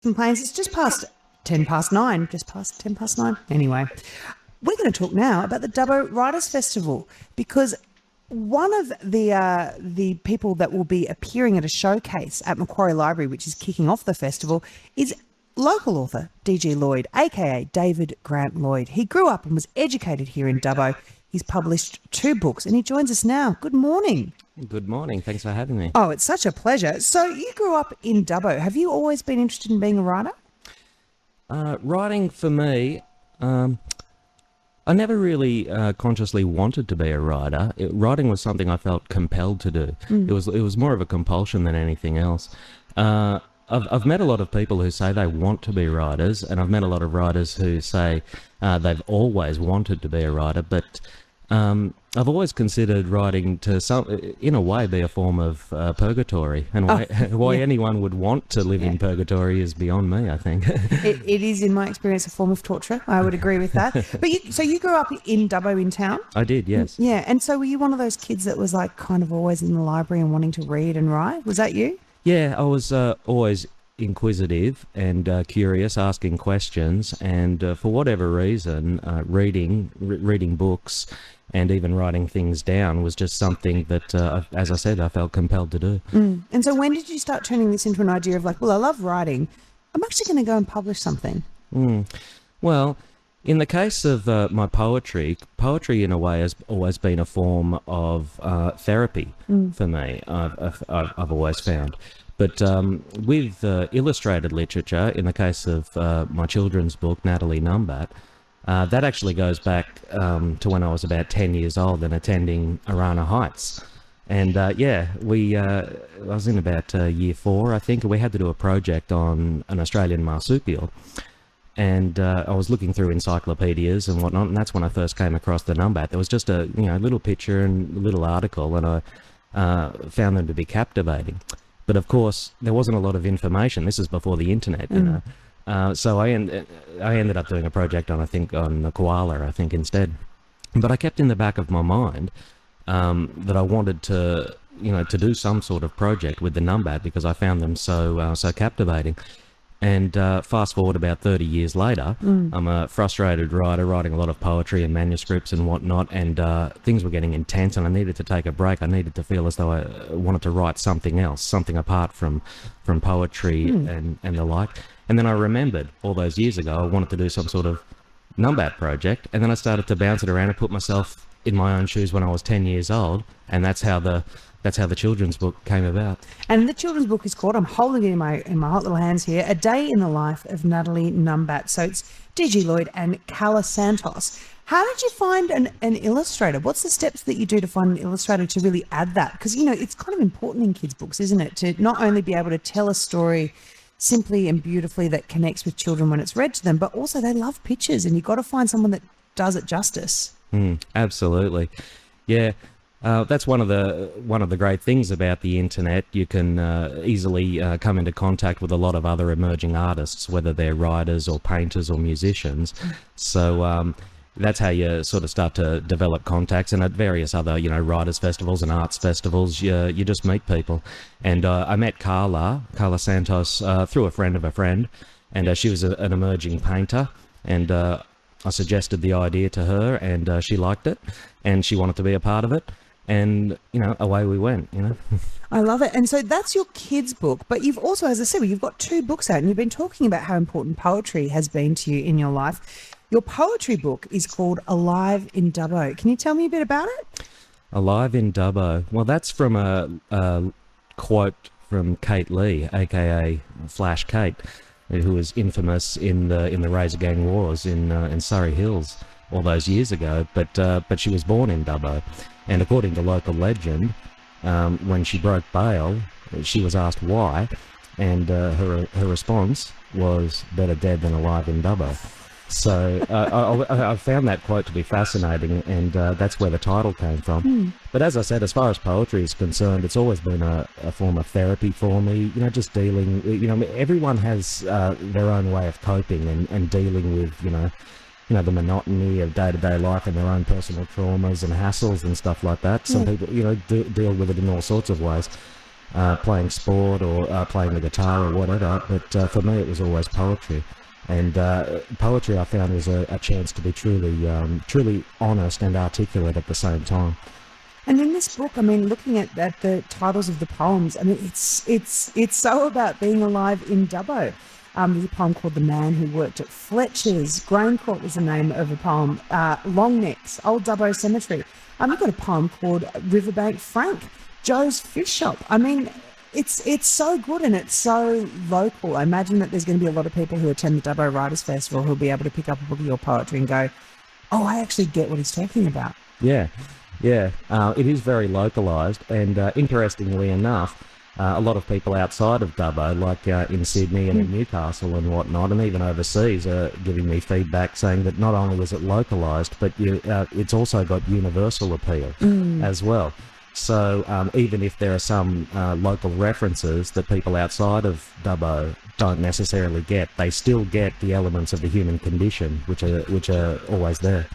Some planes. It's just past 10 past 9. Just past 10 past 9. Anyway, we're going to talk now about the Dubbo Writers Festival because one of the people that will be appearing at a showcase at Macquarie Library, which is kicking off the festival, is local author D.G. Lloyd, aka David Grant Lloyd. He grew up and was educated here in Dubbo. He's published 2 books and he joins us now. Good morning. Good morning. Thanks for having me. Oh, it's such a pleasure. So you grew up in Dubbo. Have you always been interested in being a writer? Writing for me, I never really consciously wanted to be a writer. Writing was something I felt compelled to do. It was more of a compulsion than anything else. I've met a lot of people who say they want to be writers, and I've met a lot of writers who say they've always wanted to be a writer, but I've always considered writing to in a way, be a form of purgatory, and why anyone would want to live in purgatory is beyond me, I think. It is, in my experience, a form of torture. I would agree with that. But so you grew up in Dubbo in town? I did, yes. Yeah, and so were you one of those kids that was like kind of always in the library and wanting to read and write? Was that you? Yeah, I was always inquisitive and curious, asking questions, and for whatever reason, reading books and even writing things down was just something that, as I said, I felt compelled to do. And so when did you start turning this into an idea of like, well, I love writing, I'm actually going to go and publish something? Well, in the case of my poetry in a way has always been a form of therapy for me, I've always found. But with illustrated literature, in the case of my children's book, Natalie Numbat, that actually goes back to when I was about 10 years old and attending Arana Heights. And I was in about year 4, I think, and we had to do a project on an Australian marsupial. And I was looking through encyclopedias and whatnot, and that's when I first came across the Numbat. There was just a little picture and a little article, and I found them to be captivating. But of course, there wasn't a lot of information. This is before the internet, you know. So I ended up doing a project on the koala, I think, instead. But I kept in the back of my mind that I wanted to do some sort of project with the Numbat because I found them so captivating. And fast forward about 30 years later, I'm a frustrated writer, writing a lot of poetry and manuscripts and whatnot, and things were getting intense and I needed to take a break. I needed to feel as though I wanted to write something else, something apart from poetry and the like. And then I remembered all those years ago I wanted to do some sort of Numbat project, and then I started to bounce it around and put myself in my own shoes when I was 10 years old, and that's how the children's book came about. And the children's book is called, I'm holding it in my hot little hands here, A Day in the Life of Natalie Numbat. So it's D.G. Lloyd and Carla Santos. How did you find an illustrator? What's the steps that you do to find an illustrator to really add that? Because, it's kind of important in kids' books, isn't it? To not only be able to tell a story simply and beautifully that connects with children when it's read to them, but also they love pictures, and you've got to find someone that does it justice. Absolutely. Yeah. That's one of the great things about the internet. You can easily come into contact with a lot of other emerging artists, whether they're writers or painters or musicians. So that's how you sort of start to develop contacts. And at various other, writers' festivals and arts festivals, you just meet people. And I met Carla Santos through a friend of a friend, and she was an emerging painter. And I suggested the idea to her, and she liked it, and she wanted to be a part of it. And, away we went, I love it. And so that's your kids' book. But you've also, as I said, you've got 2 books out, and you've been talking about how important poetry has been to you in your life. Your poetry book is called Alive in Dubbo. Can you tell me a bit about it? Alive in Dubbo. Well, that's from a quote from Kate Lee, a.k.a. Flash Kate, who was infamous in the Razor Gang Wars in Surrey Hills all those years ago. But she was born in Dubbo. And according to local legend, when she broke bail, she was asked why, and her response was, better dead than alive in Dubbo. So I found that quote to be fascinating, and that's where the title came from. But as I said, as far as poetry is concerned, it's always been a form of therapy for me, just dealing, everyone has their own way of coping and dealing with, the monotony of day-to-day life and their own personal traumas and hassles and stuff like that. Some people, deal with it in all sorts of ways. playing sport or playing the guitar or whatever. But for me, it was always poetry. And poetry, I found, was a chance to be truly honest and articulate at the same time. And in this book, I mean, looking at the titles of the poems, I mean, it's so about being alive in Dubbo. There's a poem called The Man Who Worked at Fletcher's. Graincourt was the name of a poem. Long Necks, Old Dubbo Cemetery. You've got a poem called Riverbank Frank, Joe's Fish Shop. I mean, it's so good and it's so local. I imagine that there's going to be a lot of people who attend the Dubbo Writers Festival who'll be able to pick up a book of your poetry and go, oh, I actually get what he's talking about. Yeah. It is very localised, and interestingly enough, a lot of people outside of Dubbo, like in Sydney and in Newcastle and whatnot, and even overseas, are giving me feedback saying that not only is it localised, but it's also got universal appeal as well. So even if there are some local references that people outside of Dubbo don't necessarily get, they still get the elements of the human condition, which are always there.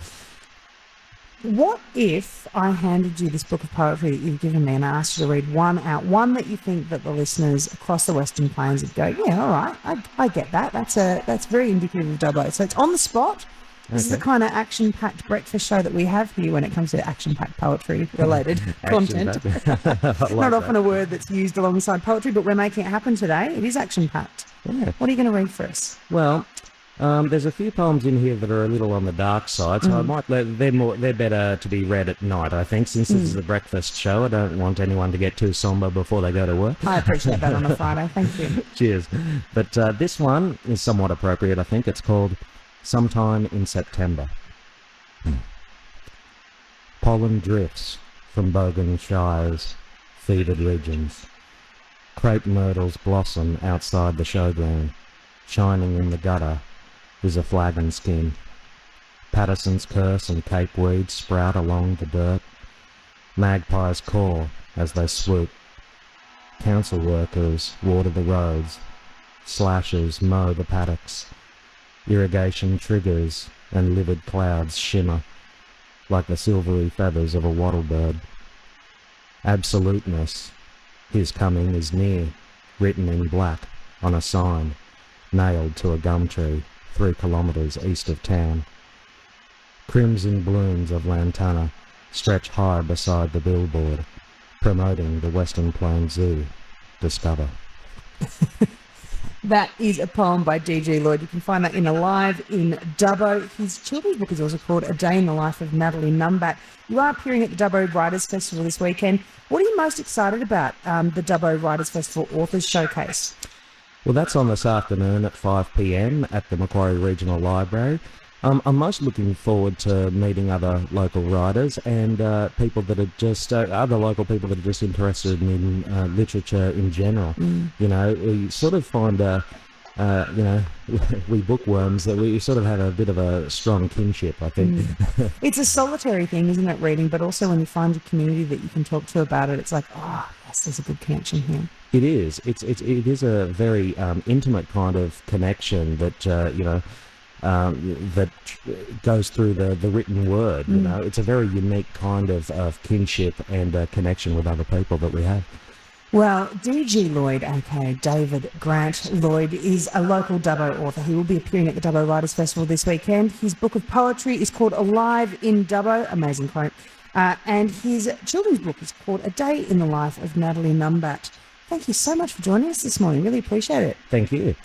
What if I handed you this book of poetry that you've given me and I asked you to read one out, one that you think that the listeners across the Western Plains would go, yeah, all right, I get that. That's very indicative of Dubbo. So it's on the spot. This is the kind of action-packed breakfast show that we have here when it comes to action-packed poetry-related content. Not often a word that's used alongside poetry, but we're making it happen today. It is action-packed. Yeah. What are you going to read for us? Well, there's a few poems in here that are a little on the dark side, so I might they're better to be read at night, I think, since this is a breakfast show. I don't want anyone to get too somber before they go to work. I appreciate that on a Friday. Thank you. Cheers. But this one is somewhat appropriate, I think. It's called Sometime in September. Pollen drifts from Bogan Shire's fevered regions. Crepe myrtles blossom outside the showground. Shining in the gutter is a flagon skin. Patterson's curse and cape weeds sprout along the dirt. Magpies caw as they swoop. Council workers water the roads. Slashers mow the paddocks. Irrigation triggers and livid clouds shimmer like the silvery feathers of a wattlebird. Absoluteness, his coming is near, written in black on a sign nailed to a gum tree 3 kilometres east of town. Crimson blooms of lantana stretch high beside the billboard, promoting the Western Plains Zoo. Discover. That is a poem by D.G. Lloyd. You can find that in Alive in Dubbo. His children's book is also called A Day in the Life of Natalie Numbat. You are appearing at the Dubbo Writers Festival this weekend. What are you most excited about, the Dubbo Writers Festival Authors Showcase? Well, that's on this afternoon at 5 p.m. at the Macquarie Regional Library. I'm most looking forward to meeting other local writers and people that are just other local people that are just interested in literature in general. You know, we sort of find you know, we bookworms that we sort of have a bit of a strong kinship, I think. It's a solitary thing, isn't it, reading? But also when you find a community that you can talk to about it, it's like, oh, yes, there's a good connection here. It is. It is a very intimate kind of connection that you know. That goes through the written word. You know, it's a very unique kind of kinship and connection with other people that we have. Well, D.G. Lloyd, aka David Grant Lloyd, is a local Dubbo author. He will be appearing at the Dubbo Writers Festival this weekend. His book of poetry is called Alive in Dubbo, amazing quote, and his children's book is called A Day in the Life of Natalie Numbat. Thank you so much for joining us this morning. Really appreciate it. Thank you.